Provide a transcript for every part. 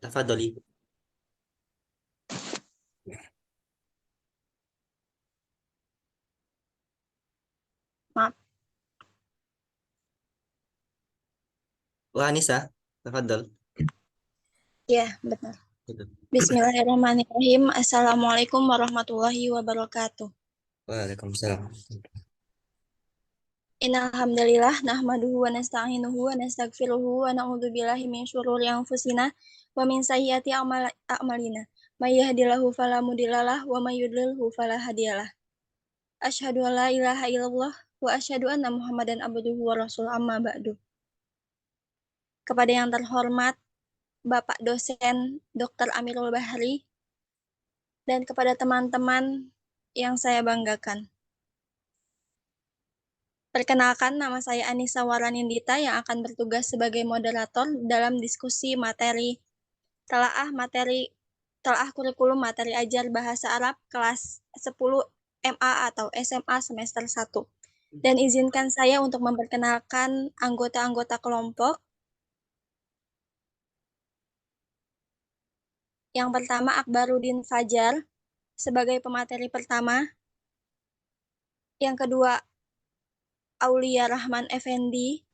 Tafadholi. Maaf. Wah, Anissa, tafadhol. Ya, benar. Gitu. Bismillahirrahmanirrahim. Assalamualaikum warahmatullahi wabarakatuh. Waalaikumsalam. Innal hamdalillah nahmaduhu wa nasta'inuhu wa nastaghfiruhu wa na'udzu billahi min syururi anfusina wa min sayyiati a'malina. May yahdihillahu fala mudhillalah wa may yudlilhu fala hadiyalah. Asyhadu an la ilaha illallah wa asyhadu anna Muhammadan abduhu wa rasul amma ba'du. Kepada yang terhormat Bapak dosen Dr. Amirul Bahri dan kepada teman-teman yang saya banggakan. Perkenalkan, nama saya Anissa Waranindita yang akan bertugas sebagai moderator dalam diskusi telaah kurikulum materi ajar bahasa Arab kelas 10 MA atau SMA semester 1. Dan izinkan saya untuk memperkenalkan anggota-anggota kelompok. Yang pertama, Akbarudin Fajar sebagai pemateri pertama. Yang kedua, Aulia Rahman Effendi.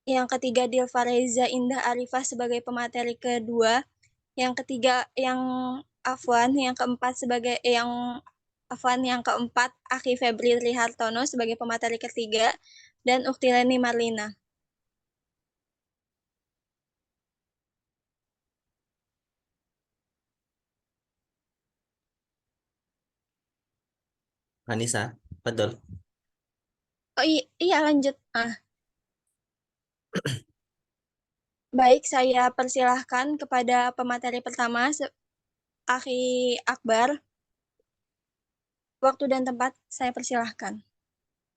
Yang ketiga, Dilfa Reza Indah Arifah sebagai pemateri kedua. Yang ketiga, yang keempat, Aki Febri Rihartono sebagai pemateri ketiga, dan Uktileni Marlina. Anissa, tafadhol. Oh iya, lanjut. Baik, saya persilahkan kepada pemateri pertama, Aki Akbar. Waktu dan tempat saya persilahkan.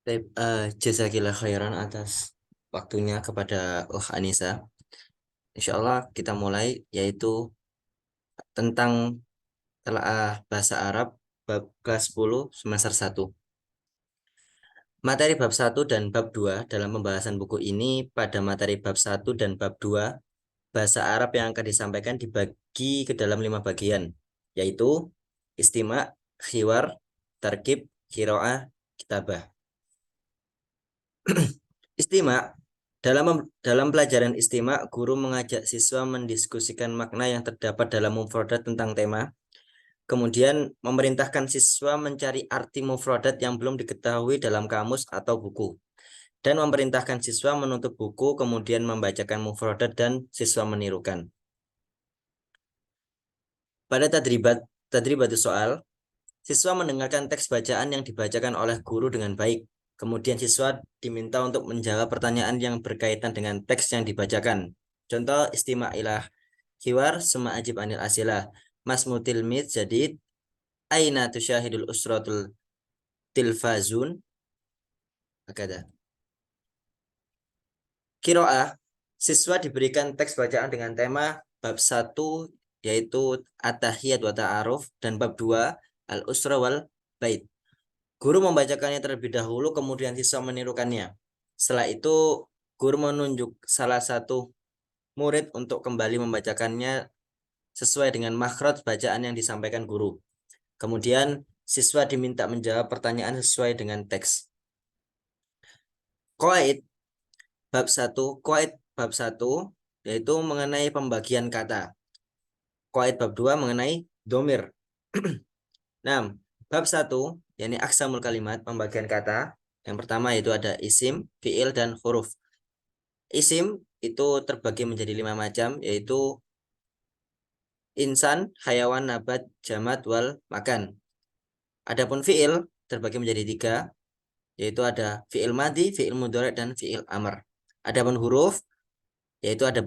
Baik, jazakillah khairan atas waktunya kepada Anissa. Insya Allah kita mulai yaitu tentang telaah bahasa Arab bab kelas 10 semester 1. Materi bab 1 dan bab 2 dalam pembahasan buku ini pada materi bab 1 dan bab 2 bahasa Arab yang akan disampaikan dibagi ke dalam 5 bagian, yaitu istima, khiwar, tarkib, qiraah, kitabah. Istima, dalam pelajaran istima, guru mengajak siswa mendiskusikan makna yang terdapat dalam mufradat tentang tema, kemudian memerintahkan siswa mencari arti mufradat yang belum diketahui dalam kamus atau buku, dan memerintahkan siswa menutup buku, kemudian membacakan mufradat dan siswa menirukan. Pada tadribatus soal, siswa mendengarkan teks bacaan yang dibacakan oleh guru dengan baik. Kemudian siswa diminta untuk menjawab pertanyaan yang berkaitan dengan teks yang dibacakan. Contoh istima'ilah hiwar sema ajib anil asilah. Mas mutilmid jadid aina tusyahidul usratul tilfazun. Akada. Kiroah, siswa diberikan teks bacaan dengan tema bab 1 yaitu at-tahiyat wa ta'aruf dan bab 2 al-usra wal bait. Guru membacakannya terlebih dahulu, kemudian siswa menirukannya. Setelah itu, guru menunjuk salah satu murid untuk kembali membacakannya sesuai dengan makhraj bacaan yang disampaikan guru. Kemudian, siswa diminta menjawab pertanyaan sesuai dengan teks. Qaid bab 1 yaitu mengenai pembagian kata. Qaid bab 2 mengenai domir. Nah, bab 1 yakni aksamul kalimat, pembagian kata. Yang pertama yaitu ada isim, fiil, dan huruf. Isim itu terbagi menjadi 5 macam, yaitu insan, hayawan, nabat, jamad, wal, makan. Adapun fiil terbagi menjadi 3, yaitu ada fiil madhi, fiil mudhari, dan fiil amr. Adapun huruf, yaitu ada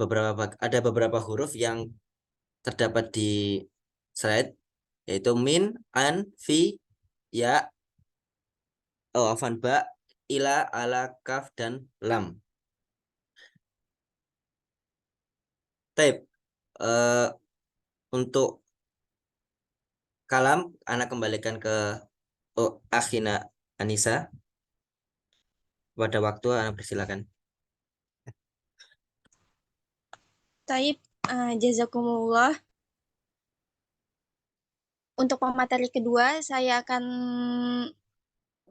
beberapa huruf yang terdapat di slide, yaitu min, an, fi, ya, ba, ila, ala, kaf, dan lam. Taib. Untuk kalam, anak kembalikan ke Akhina Anissa. Pada waktu anak persilakan. Taib, jazakumullah. Untuk pemateri kedua, saya akan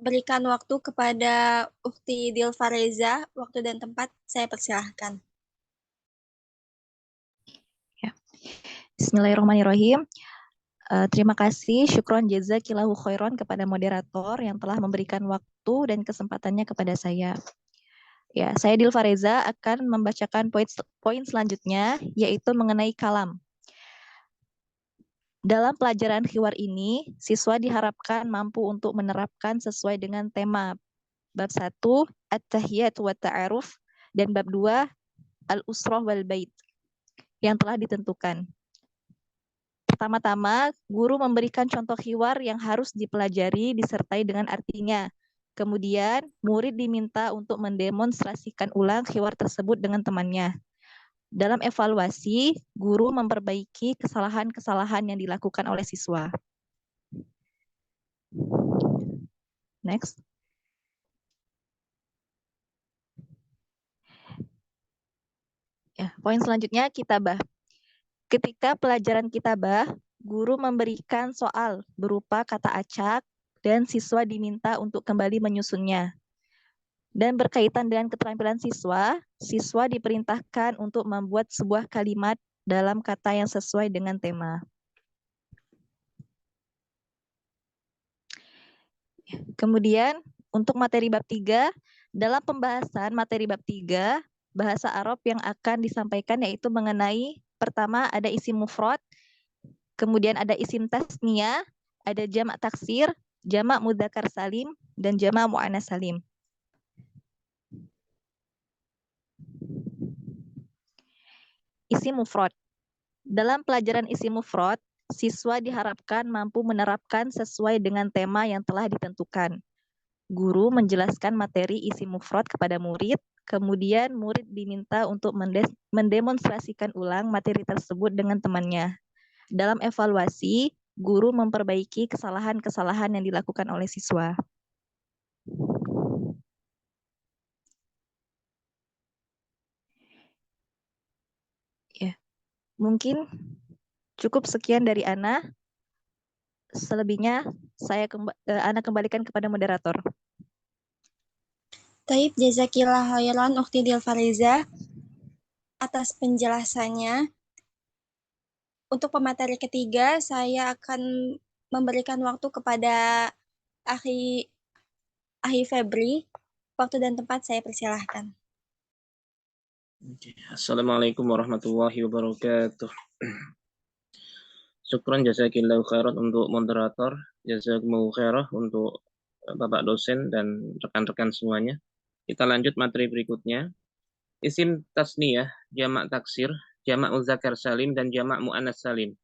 berikan waktu kepada Ukti Dilfareza. Waktu dan tempat saya persilahkan. Ya. Bismillahirrahmanirrahim. Terima kasih, syukron jazakillahu khairan kepada moderator yang telah memberikan waktu dan kesempatannya kepada saya. Ya, saya Dilfareza akan membacakan poin selanjutnya, yaitu mengenai kalam. Dalam pelajaran hiwar ini, siswa diharapkan mampu untuk menerapkan sesuai dengan tema bab 1, At-Tahiyat wa Ta'aruf, dan bab 2, Al-Usrah wal Bait, yang telah ditentukan. Pertama-tama, guru memberikan contoh hiwar yang harus dipelajari disertai dengan artinya. Kemudian, murid diminta untuk mendemonstrasikan ulang hiwar tersebut dengan temannya. Dalam evaluasi, guru memperbaiki kesalahan-kesalahan yang dilakukan oleh siswa. Next. Ya, poin selanjutnya kitabah. Ketika pelajaran kitabah, guru memberikan soal berupa kata acak dan siswa diminta untuk kembali menyusunnya. Dan berkaitan dengan keterampilan siswa, siswa diperintahkan untuk membuat sebuah kalimat dalam kata yang sesuai dengan tema. Kemudian, untuk materi bab 3, dalam pembahasan materi bab 3, bahasa Arab yang akan disampaikan yaitu mengenai pertama ada isim mufrad, kemudian ada isim tasniyah, ada jamak taksir, jamak mudzakkar salim, dan jamak muannats salim. Isim mufrad. Dalam pelajaran isim mufrad, siswa diharapkan mampu menerapkan sesuai dengan tema yang telah ditentukan. Guru menjelaskan materi isim mufrad kepada murid, kemudian murid diminta untuk mendemonstrasikan ulang materi tersebut dengan temannya. Dalam evaluasi, guru memperbaiki kesalahan-kesalahan yang dilakukan oleh siswa. Ya, mungkin cukup sekian dari Ana. Selebihnya Ana kembalikan kepada moderator. Taib, jazakillah khairan Ukti Dilfareza atas penjelasannya. Untuk pemateri ketiga, saya akan memberikan waktu kepada Akhi Febri. Waktu dan tempat saya persilahkan. Assalamualaikum warahmatullahi wabarakatuh. Syukran jazakillahu khairan untuk moderator, jazakumullahu khairan untuk Bapak dosen dan rekan-rekan semuanya. Kita lanjut materi berikutnya. Isim tasniyah, jamak taksir, jamak mudzakkar salim, dan jamak muannats salim.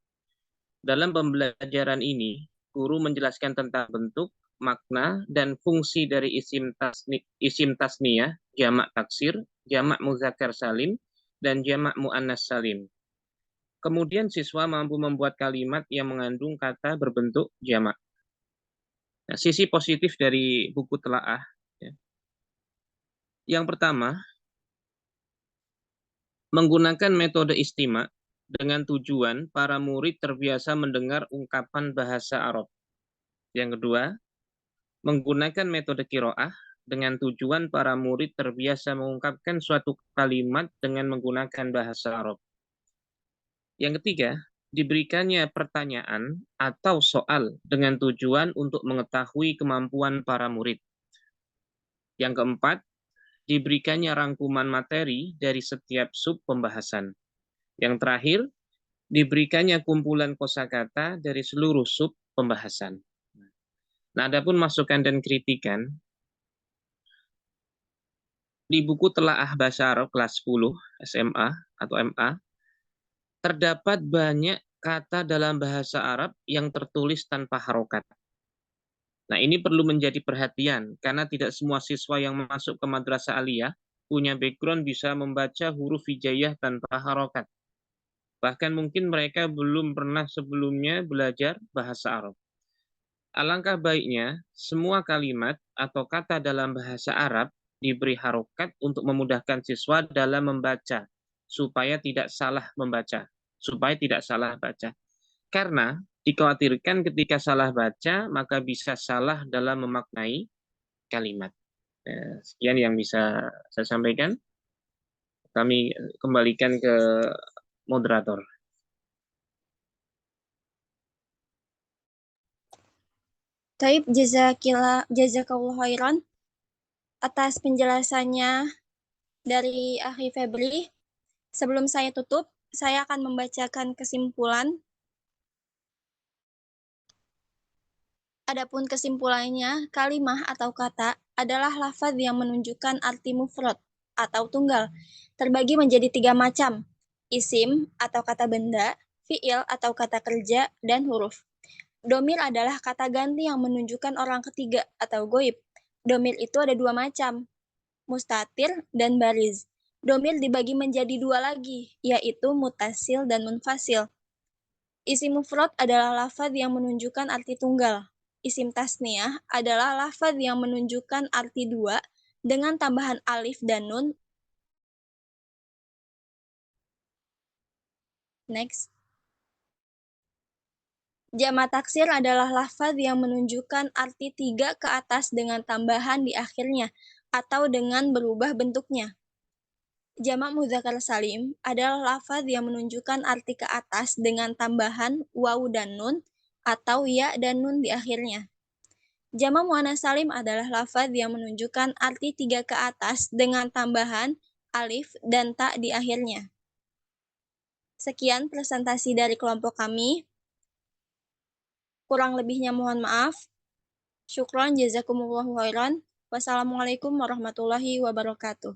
Dalam pembelajaran ini, guru menjelaskan tentang bentuk, makna, dan fungsi dari isim tasniyah, jamak taksir, jamak mudzakkar salim, dan jamak muannats salim. Kemudian siswa mampu membuat kalimat yang mengandung kata berbentuk jamak. Nah, sisi positif dari buku telaah. Ya. Yang pertama, menggunakan metode istimak dengan tujuan para murid terbiasa mendengar ungkapan bahasa Arab. Yang kedua, menggunakan metode qiraah dengan tujuan para murid terbiasa mengungkapkan suatu kalimat dengan menggunakan bahasa Arab. Yang ketiga, diberikannya pertanyaan atau soal dengan tujuan untuk mengetahui kemampuan para murid. Yang keempat, diberikannya rangkuman materi dari setiap sub pembahasan. Yang terakhir, diberikannya kumpulan kosakata dari seluruh sub pembahasan. Nah, adapun masukan dan kritikan, di buku Telaah Bahasa Arab kelas 10 SMA atau MA, terdapat banyak kata dalam bahasa Arab yang tertulis tanpa harokat. Nah, ini perlu menjadi perhatian, karena tidak semua siswa yang masuk ke madrasah aliyah punya background bisa membaca huruf hijaiyah tanpa harokat. Bahkan mungkin mereka belum pernah sebelumnya belajar bahasa Arab. Alangkah baiknya, semua kalimat atau kata dalam bahasa Arab diberi harokat untuk memudahkan siswa dalam membaca, supaya tidak salah membaca, supaya tidak salah baca. Karena dikhawatirkan ketika salah baca, maka bisa salah dalam memaknai kalimat. Sekian yang bisa saya sampaikan. Kami kembalikan ke moderator. Taib, jazakallahu khairan atas penjelasannya dari Akhi Febri. Sebelum saya tutup, saya akan membacakan kesimpulan. Adapun kesimpulannya, kalimah atau kata adalah lafaz yang menunjukkan arti mufrad atau tunggal, terbagi menjadi 3 macam, isim atau kata benda, fi'il atau kata kerja, dan huruf. Domir adalah kata ganti yang menunjukkan orang ketiga atau goib. Domir itu ada 2 macam, mustatir dan bariz. Domir dibagi menjadi 2 lagi, yaitu mutasil dan munfasil. Isim mufrad adalah lafaz yang menunjukkan arti tunggal. Isim tasniyah adalah lafaz yang menunjukkan arti 2 dengan tambahan alif dan nun. Next. Jamak taksir adalah lafaz yang menunjukkan arti 3 ke atas dengan tambahan di akhirnya atau dengan berubah bentuknya. Jamak mudzakkar salim adalah lafaz yang menunjukkan arti ke atas dengan tambahan waw dan nun atau ya dan nun di akhirnya. Jamak muannats salim adalah lafaz yang menunjukkan arti 3 ke atas dengan tambahan alif dan ta di akhirnya. Sekian presentasi dari kelompok kami. Kurang lebihnya mohon maaf. Syukran jazakumullahu khairan. Wassalamualaikum warahmatullahi wabarakatuh.